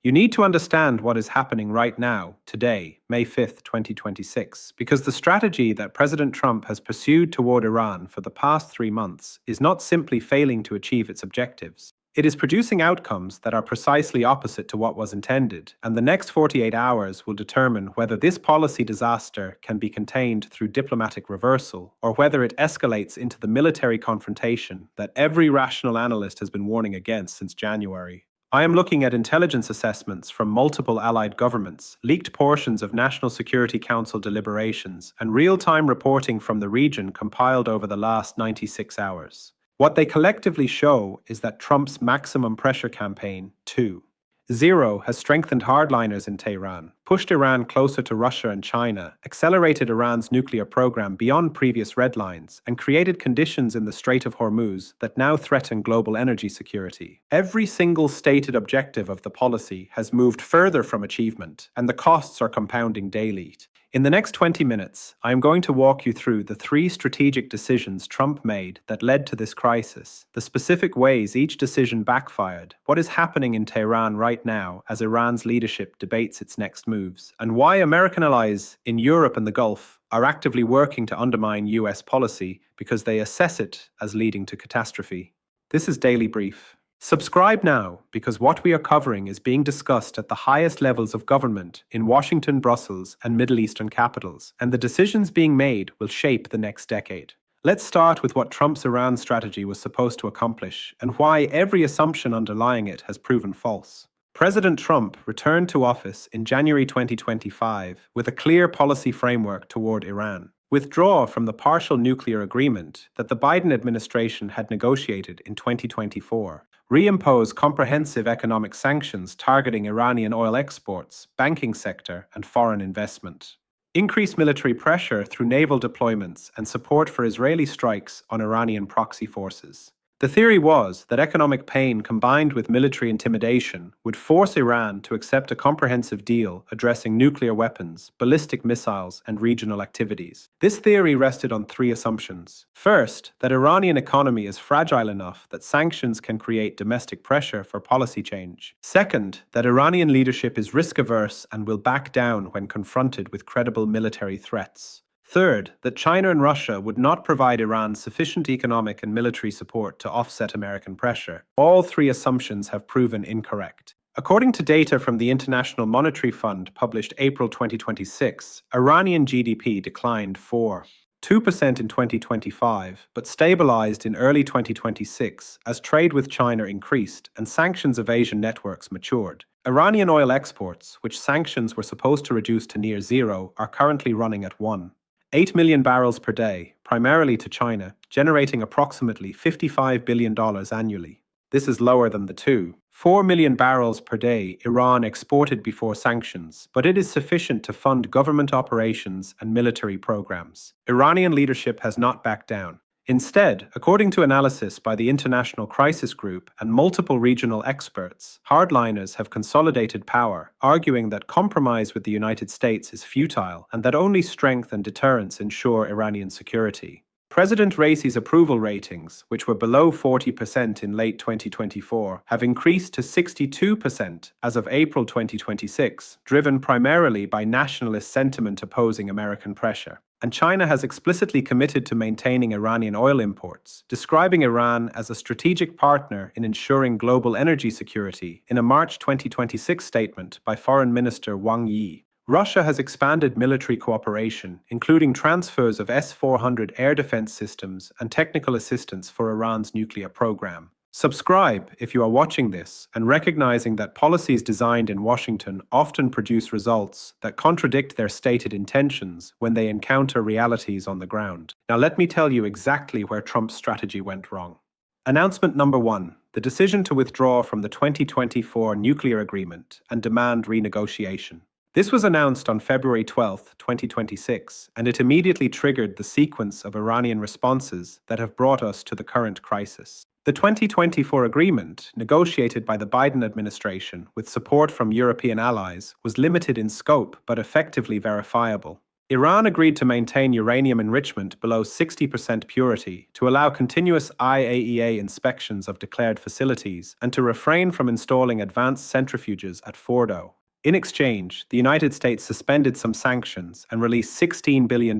You need to understand what is happening right now, today, May 5th, 2026, because the strategy that President Trump has pursued toward Iran for the past 3 months is not simply failing to achieve its objectives. It is producing outcomes that are precisely opposite to what was intended, and the next 48 hours will determine whether this policy disaster can be contained through diplomatic reversal, or whether it escalates into the military confrontation that every rational analyst has been warning against since January. I am looking at intelligence assessments from multiple allied governments, leaked portions of National Security Council deliberations, and real-time reporting from the region compiled over the last 96 hours. What they collectively show is that Trump's maximum pressure campaign, 2.0, has strengthened hardliners in Tehran, pushed Iran closer to Russia and China, accelerated Iran's nuclear program beyond previous red lines, and created conditions in the Strait of Hormuz that now threaten global energy security. Every single stated objective of the policy has moved further from achievement, and the costs are compounding daily. In the next 20 minutes, I am going to walk you through the 3 strategic decisions Trump made that led to this crisis, the specific ways each decision backfired, what is happening in Tehran right now as Iran's leadership debates its next moves, and why American allies in Europe and the Gulf are actively working to undermine US policy because they assess it as leading to catastrophe. This is Daily Brief. Subscribe now, because what we are covering is being discussed at the highest levels of government in Washington, Brussels, and Middle Eastern capitals, and the decisions being made will shape the next decade. Let's start with what Trump's Iran strategy was supposed to accomplish, and why every assumption underlying it has proven false. President Trump returned to office in January 2025 with a clear policy framework toward Iran. Withdraw from the partial nuclear agreement that the Biden administration had negotiated in 2024. Reimpose comprehensive economic sanctions targeting Iranian oil exports, banking sector, and foreign investment. Increase military pressure through naval deployments and support for Israeli strikes on Iranian proxy forces. The theory was that economic pain combined with military intimidation would force Iran to accept a comprehensive deal addressing nuclear weapons, ballistic missiles, and regional activities. This theory rested on 3 assumptions. First, that Iranian economy is fragile enough that sanctions can create domestic pressure for policy change. Second, that Iranian leadership is risk-averse and will back down when confronted with credible military threats. Third, that China and Russia would not provide Iran sufficient economic and military support to offset American pressure. All 3 assumptions have proven incorrect. According to data from the International Monetary Fund published April 2026, Iranian GDP declined 4.2% in 2025, but stabilized in early 2026 as trade with China increased and sanctions evasion networks matured. Iranian oil exports, which sanctions were supposed to reduce to near zero, are currently running at 1.8 million barrels per day, primarily to China, generating approximately $55 billion annually. This is lower than the 2.4 million barrels per day Iran exported before sanctions, but it is sufficient to fund government operations and military programs. Iranian leadership has not backed down. Instead, according to analysis by the International Crisis Group and multiple regional experts, hardliners have consolidated power, arguing that compromise with the United States is futile and that only strength and deterrence ensure Iranian security. President Raisi's approval ratings, which were below 40% in late 2024, have increased to 62% as of April 2026, driven primarily by nationalist sentiment opposing American pressure. And China has explicitly committed to maintaining Iranian oil imports, describing Iran as a strategic partner in ensuring global energy security in a March 2026 statement by Foreign Minister Wang Yi. Russia has expanded military cooperation, including transfers of S-400 air defense systems and technical assistance for Iran's nuclear program. Subscribe if you are watching this and recognizing that policies designed in Washington often produce results that contradict their stated intentions when they encounter realities on the ground. Now let me tell you exactly where Trump's strategy went wrong. Announcement number 1. The decision to withdraw from the 2024 nuclear agreement and demand renegotiation. This was announced on February 12, 2026, and it immediately triggered the sequence of Iranian responses that have brought us to the current crisis. The 2024 agreement, negotiated by the Biden administration with support from European allies, was limited in scope but effectively verifiable. Iran agreed to maintain uranium enrichment below 60% purity, to allow continuous IAEA inspections of declared facilities, and to refrain from installing advanced centrifuges at Fordo. In exchange, the United States suspended some sanctions and released $16 billion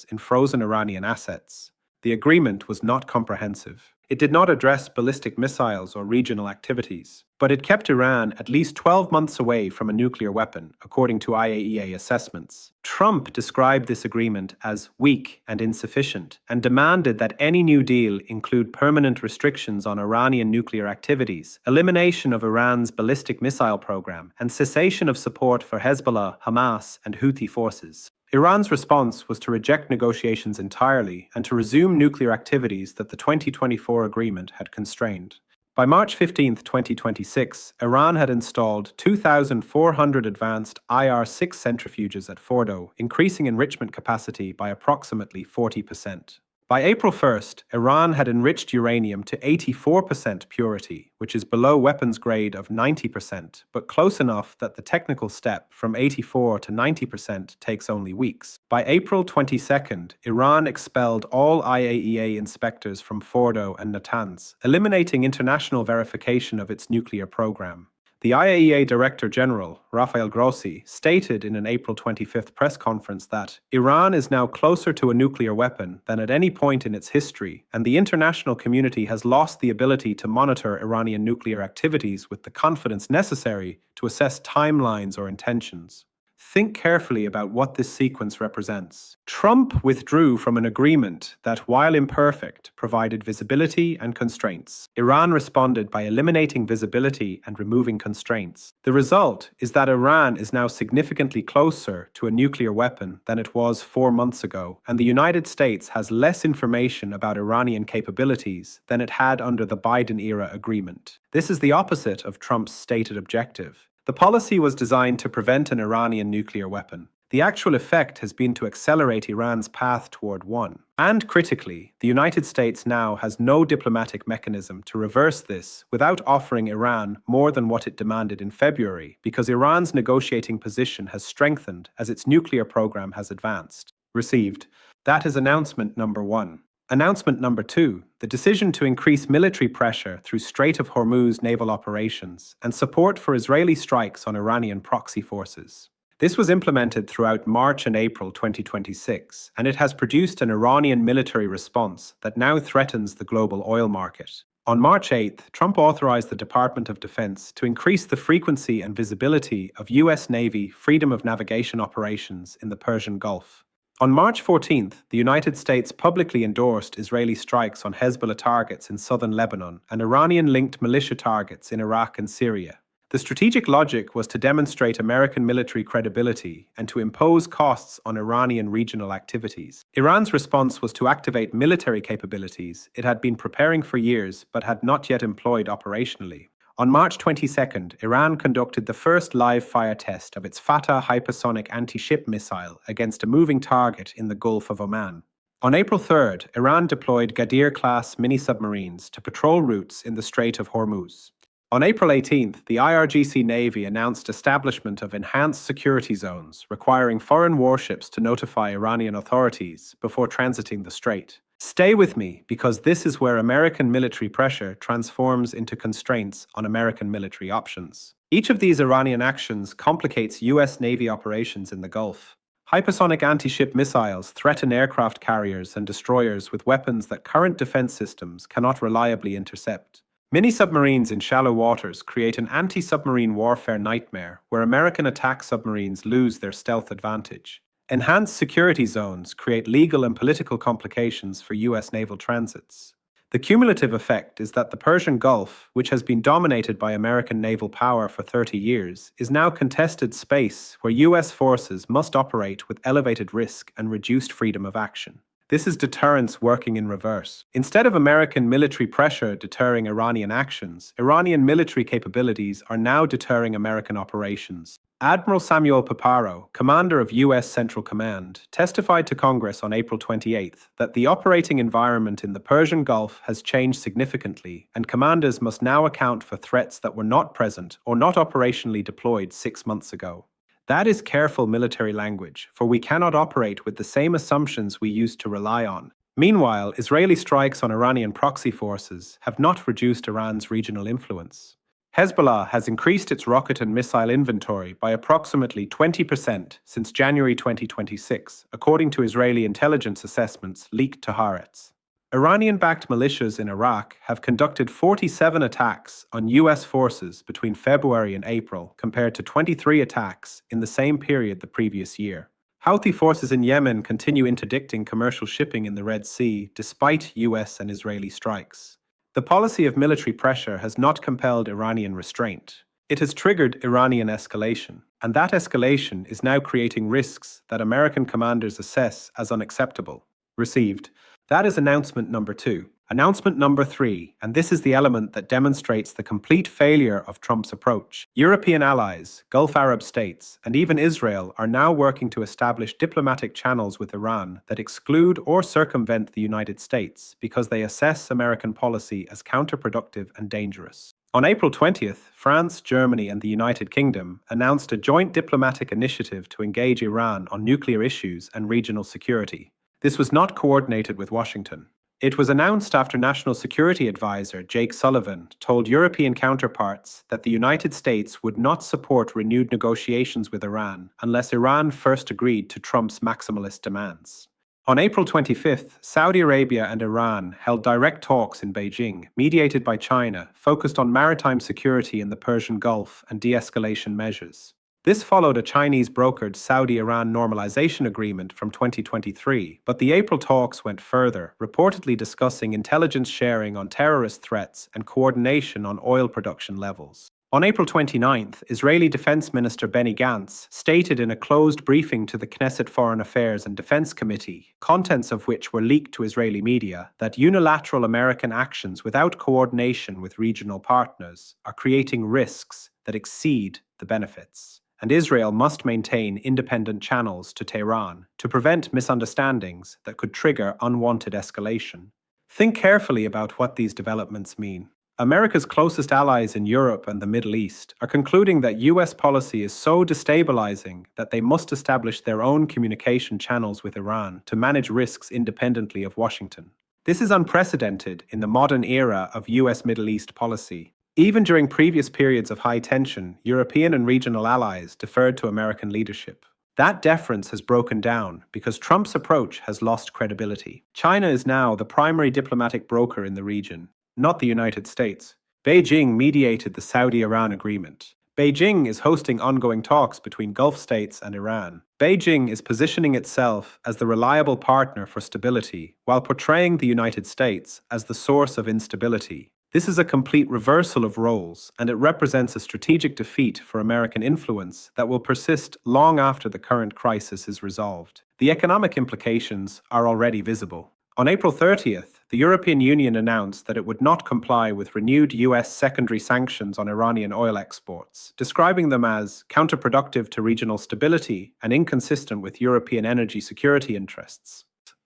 in frozen Iranian assets. The agreement was not comprehensive. It did not address ballistic missiles or regional activities, but it kept Iran at least 12 months away from a nuclear weapon, according to IAEA assessments. Trump described this agreement as weak and insufficient and demanded that any new deal include permanent restrictions on Iranian nuclear activities, elimination of Iran's ballistic missile program, and cessation of support for Hezbollah, Hamas, and Houthi forces. Iran's response was to reject negotiations entirely and to resume nuclear activities that the 2024 agreement had constrained. By March 15, 2026, Iran had installed 2,400 advanced IR-6 centrifuges at Fordo, increasing enrichment capacity by approximately 40%. By April 1st, Iran had enriched uranium to 84% purity, which is below weapons grade of 90%, but close enough that the technical step from 84 to 90% takes only weeks. By April 22nd, Iran expelled all IAEA inspectors from Fordo and Natanz, eliminating international verification of its nuclear program. The IAEA Director General, Rafael Grossi, stated in an April 25th press conference that Iran is now closer to a nuclear weapon than at any point in its history, and the international community has lost the ability to monitor Iranian nuclear activities with the confidence necessary to assess timelines or intentions. Think carefully about what this sequence represents. Trump withdrew from an agreement that, while imperfect, provided visibility and constraints. Iran responded by eliminating visibility and removing constraints. The result is that Iran is now significantly closer to a nuclear weapon than it was 4 months ago, and the United States has less information about Iranian capabilities than it had under the Biden-era agreement. This is the opposite of Trump's stated objective. The policy was designed to prevent an Iranian nuclear weapon. The actual effect has been to accelerate Iran's path toward one. And critically, the United States now has no diplomatic mechanism to reverse this without offering Iran more than what it demanded in February, because Iran's negotiating position has strengthened as its nuclear program has advanced. Received. That is announcement number 1. Announcement number 2, the decision to increase military pressure through Strait of Hormuz naval operations and support for Israeli strikes on Iranian proxy forces. This was implemented throughout March and April 2026, and it has produced an Iranian military response that now threatens the global oil market. On March 8th, Trump authorized the Department of Defense to increase the frequency and visibility of U.S. Navy freedom of navigation operations in the Persian Gulf. On March 14th, the United States publicly endorsed Israeli strikes on Hezbollah targets in southern Lebanon and Iranian-linked militia targets in Iraq and Syria. The strategic logic was to demonstrate American military credibility and to impose costs on Iranian regional activities. Iran's response was to activate military capabilities it had been preparing for years but had not yet employed operationally. On March 22nd, Iran conducted the first live-fire test of its Fatah hypersonic anti-ship missile against a moving target in the Gulf of Oman. On April 3rd, Iran deployed Ghadir-class mini-submarines to patrol routes in the Strait of Hormuz. On April 18th, the IRGC Navy announced establishment of enhanced security zones requiring foreign warships to notify Iranian authorities before transiting the strait. Stay with me, because this is where American military pressure transforms into constraints on American military options. Each of these Iranian actions complicates U.S. Navy operations in the Gulf. Hypersonic anti-ship missiles threaten aircraft carriers and destroyers with weapons that current defense systems cannot reliably intercept. Mini-submarines in shallow waters create an anti-submarine warfare nightmare where American attack submarines lose their stealth advantage. Enhanced security zones create legal and political complications for U.S. naval transits. The cumulative effect is that the Persian Gulf, which has been dominated by American naval power for 30 years, is now contested space where U.S. forces must operate with elevated risk and reduced freedom of action. This is deterrence working in reverse. Instead of American military pressure deterring Iranian actions, Iranian military capabilities are now deterring American operations. Admiral Samuel Paparo, commander of U.S. Central Command, testified to Congress on April 28th that the operating environment in the Persian Gulf has changed significantly, and commanders must now account for threats that were not present or not operationally deployed 6 months ago. That is careful military language, for we cannot operate with the same assumptions we used to rely on. Meanwhile, Israeli strikes on Iranian proxy forces have not reduced Iran's regional influence. Hezbollah has increased its rocket and missile inventory by approximately 20% since January 2026, according to Israeli intelligence assessments leaked to Haaretz. Iranian-backed militias in Iraq have conducted 47 attacks on U.S. forces between February and April, compared to 23 attacks in the same period the previous year. Houthi forces in Yemen continue interdicting commercial shipping in the Red Sea despite U.S. and Israeli strikes. The policy of military pressure has not compelled Iranian restraint. It has triggered Iranian escalation, and that escalation is now creating risks that American commanders assess as unacceptable. Received. That is announcement number 2. Announcement number 3, and this is the element that demonstrates the complete failure of Trump's approach. European allies, Gulf Arab states, and even Israel are now working to establish diplomatic channels with Iran that exclude or circumvent the United States because they assess American policy as counterproductive and dangerous. On April 20th, France, Germany, and the United Kingdom announced a joint diplomatic initiative to engage Iran on nuclear issues and regional security. This was not coordinated with Washington. It was announced after National Security Advisor Jake Sullivan told European counterparts that the United States would not support renewed negotiations with Iran unless Iran first agreed to Trump's maximalist demands. On April 25th, Saudi Arabia and Iran held direct talks in Beijing, mediated by China, focused on maritime security in the Persian Gulf and de-escalation measures. This followed a Chinese-brokered Saudi-Iran normalization agreement from 2023, but the April talks went further, reportedly discussing intelligence sharing on terrorist threats and coordination on oil production levels. On April 29th, Israeli Defense Minister Benny Gantz stated in a closed briefing to the Knesset Foreign Affairs and Defense Committee, contents of which were leaked to Israeli media, that unilateral American actions without coordination with regional partners are creating risks that exceed the benefits, and Israel must maintain independent channels to Tehran to prevent misunderstandings that could trigger unwanted escalation. Think carefully about what these developments mean. America's closest allies in Europe and the Middle East are concluding that U.S. policy is so destabilizing that they must establish their own communication channels with Iran to manage risks independently of Washington. This is unprecedented in the modern era of U.S. Middle East policy. Even during previous periods of high tension, European and regional allies deferred to American leadership. That deference has broken down because Trump's approach has lost credibility. China is now the primary diplomatic broker in the region, not the United States. Beijing mediated the Saudi-Iran agreement. Beijing is hosting ongoing talks between Gulf states and Iran. Beijing is positioning itself as the reliable partner for stability, while portraying the United States as the source of instability. This is a complete reversal of roles, and it represents a strategic defeat for American influence that will persist long after the current crisis is resolved. The economic implications are already visible. On April 30th, the European Union announced that it would not comply with renewed U.S. secondary sanctions on Iranian oil exports, describing them as counterproductive to regional stability and inconsistent with European energy security interests.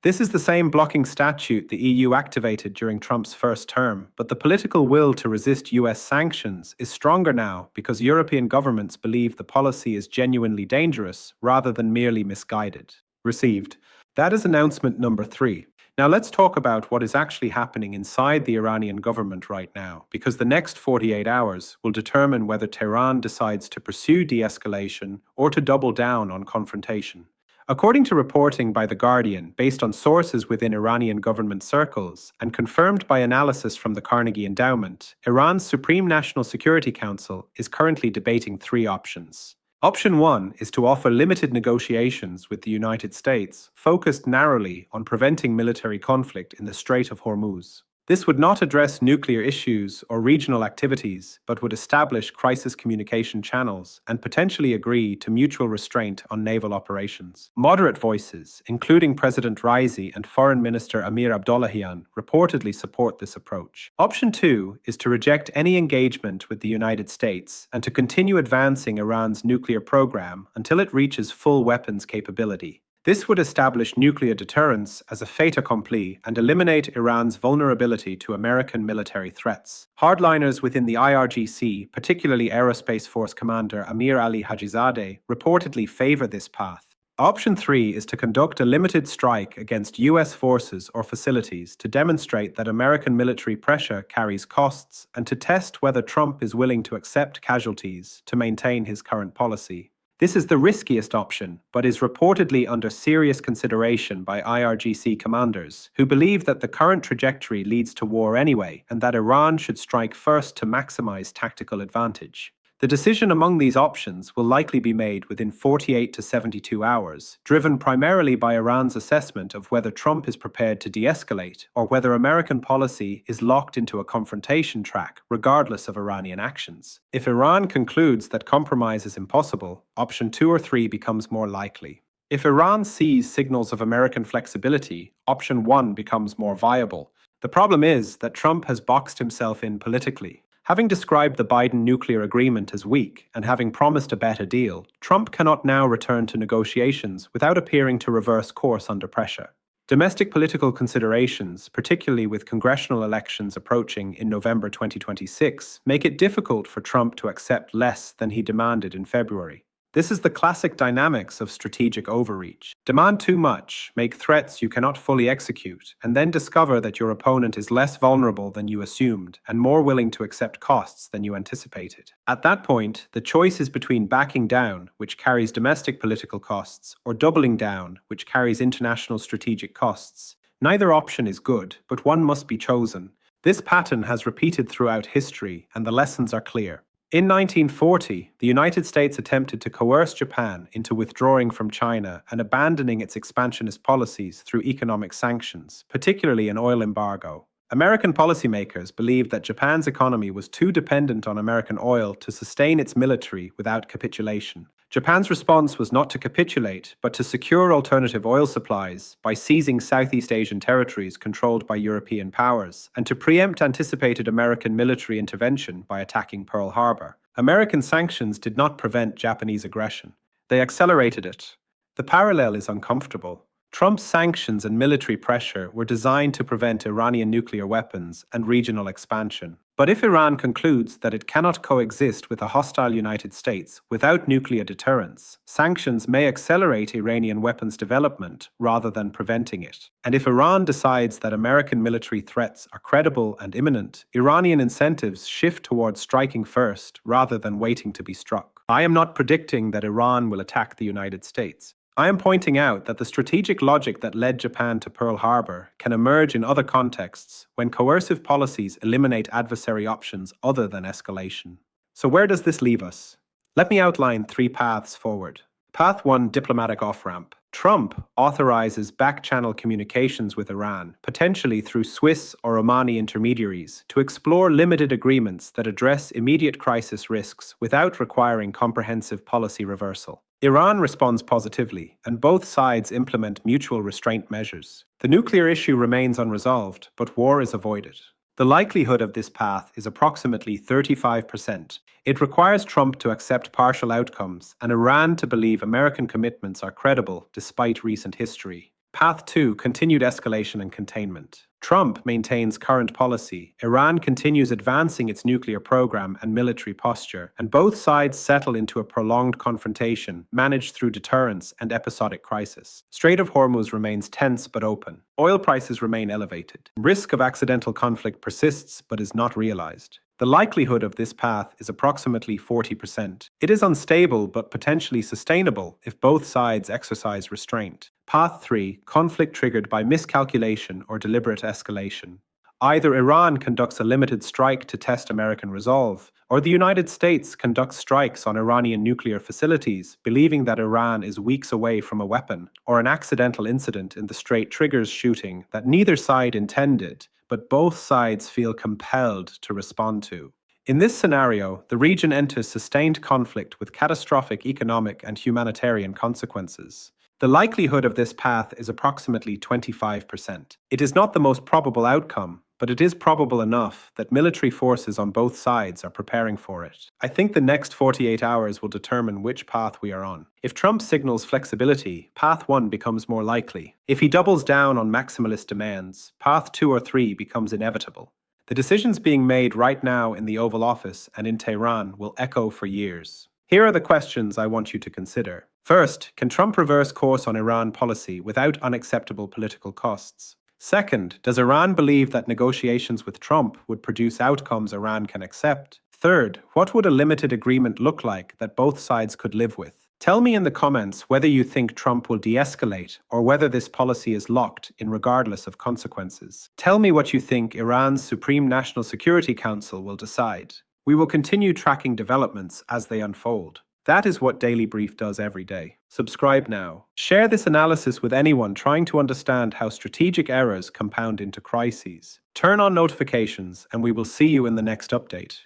This is the same blocking statute the EU activated during Trump's first term, but the political will to resist US sanctions is stronger now because European governments believe the policy is genuinely dangerous rather than merely misguided. Received. That is announcement number 3. Now let's talk about what is actually happening inside the Iranian government right now, because the next 48 hours will determine whether Tehran decides to pursue de-escalation or to double down on confrontation. According to reporting by The Guardian, based on sources within Iranian government circles, and confirmed by analysis from the Carnegie Endowment, Iran's Supreme National Security Council is currently debating 3 options. Option 1 is to offer limited negotiations with the United States, focused narrowly on preventing military conflict in the Strait of Hormuz. This would not address nuclear issues or regional activities, but would establish crisis communication channels and potentially agree to mutual restraint on naval operations. Moderate voices, including President Raisi and Foreign Minister Amir Abdollahian, reportedly support this approach. Option 2 is to reject any engagement with the United States and to continue advancing Iran's nuclear program until it reaches full weapons capability. This would establish nuclear deterrence as a fait accompli and eliminate Iran's vulnerability to American military threats. Hardliners within the IRGC, particularly Aerospace Force Commander Amir Ali Hajizadeh, reportedly favor this path. Option 3 is to conduct a limited strike against U.S. forces or facilities to demonstrate that American military pressure carries costs and to test whether Trump is willing to accept casualties to maintain his current policy. This is the riskiest option, but is reportedly under serious consideration by IRGC commanders, who believe that the current trajectory leads to war anyway and that Iran should strike first to maximize tactical advantage. The decision among these options will likely be made within 48 to 72 hours, driven primarily by Iran's assessment of whether Trump is prepared to de-escalate or whether American policy is locked into a confrontation track regardless of Iranian actions. If Iran concludes that compromise is impossible, option 2 or 3 becomes more likely. If Iran sees signals of American flexibility, option 1 becomes more viable. The problem is that Trump has boxed himself in politically. Having described the Biden nuclear agreement as weak and having promised a better deal, Trump cannot now return to negotiations without appearing to reverse course under pressure. Domestic political considerations, particularly with congressional elections approaching in November 2026, make it difficult for Trump to accept less than he demanded in February. This is the classic dynamics of strategic overreach. Demand too much, make threats you cannot fully execute, and then discover that your opponent is less vulnerable than you assumed and more willing to accept costs than you anticipated. At that point, the choice is between backing down, which carries domestic political costs, or doubling down, which carries international strategic costs. Neither option is good, but one must be chosen. This pattern has repeated throughout history, and the lessons are clear. In 1940, the United States attempted to coerce Japan into withdrawing from China and abandoning its expansionist policies through economic sanctions, particularly an oil embargo. American policymakers believed that Japan's economy was too dependent on American oil to sustain its military without capitulation. Japan's response was not to capitulate, but to secure alternative oil supplies by seizing Southeast Asian territories controlled by European powers, and to preempt anticipated American military intervention by attacking Pearl Harbor. American sanctions did not prevent Japanese aggression. They accelerated it. The parallel is uncomfortable. Trump's sanctions and military pressure were designed to prevent Iranian nuclear weapons and regional expansion. But if Iran concludes that it cannot coexist with a hostile United States without nuclear deterrence, sanctions may accelerate Iranian weapons development rather than preventing it. And if Iran decides that American military threats are credible and imminent, Iranian incentives shift towards striking first rather than waiting to be struck. I am not predicting that Iran will attack the United States. I am pointing out that the strategic logic that led Japan to Pearl Harbor can emerge in other contexts when coercive policies eliminate adversary options other than escalation. So where does this leave us? Let me outline 3 paths forward. Path 1, diplomatic off-ramp. Trump authorizes back-channel communications with Iran, potentially through Swiss or Omani intermediaries, to explore limited agreements that address immediate crisis risks without requiring comprehensive policy reversal. Iran responds positively, and both sides implement mutual restraint measures. The nuclear issue remains unresolved, but war is avoided. The likelihood of this path is approximately 35%. It requires Trump to accept partial outcomes and Iran to believe American commitments are credible despite recent history. Path 2, continued escalation and containment. Trump maintains current policy, Iran continues advancing its nuclear program and military posture, and both sides settle into a prolonged confrontation managed through deterrence and episodic crisis. Strait of Hormuz remains tense but open. Oil prices remain elevated. Risk of accidental conflict persists but is not realized. The likelihood of this path is approximately 40%. It is unstable but potentially sustainable if both sides exercise restraint. Path 3, conflict triggered by miscalculation or deliberate escalation. Either Iran conducts a limited strike to test American resolve, or the United States conducts strikes on Iranian nuclear facilities, believing that Iran is weeks away from a weapon, or an accidental incident in the Strait triggers shooting that neither side intended, but both sides feel compelled to respond to. In this scenario, the region enters sustained conflict with catastrophic economic and humanitarian consequences. The likelihood of this path is approximately 25%. It is not the most probable outcome, but it is probable enough that military forces on both sides are preparing for it. I think the next 48 hours will determine which path we are on. If Trump signals flexibility, path 1 becomes more likely. If he doubles down on maximalist demands, path 2 or 3 becomes inevitable. The decisions being made right now in the Oval Office and in Tehran will echo for years. Here are the questions I want you to consider. First, can Trump reverse course on Iran policy without unacceptable political costs? Second, does Iran believe that negotiations with Trump would produce outcomes Iran can accept? Third, what would a limited agreement look like that both sides could live with? Tell me in the comments whether you think Trump will de-escalate or whether this policy is locked in regardless of consequences. Tell me what you think Iran's Supreme National Security Council will decide. We will continue tracking developments as they unfold. That is what Daily Brief does every day. Subscribe now. Share this analysis with anyone trying to understand how strategic errors compound into crises. Turn on notifications and we will see you in the next update.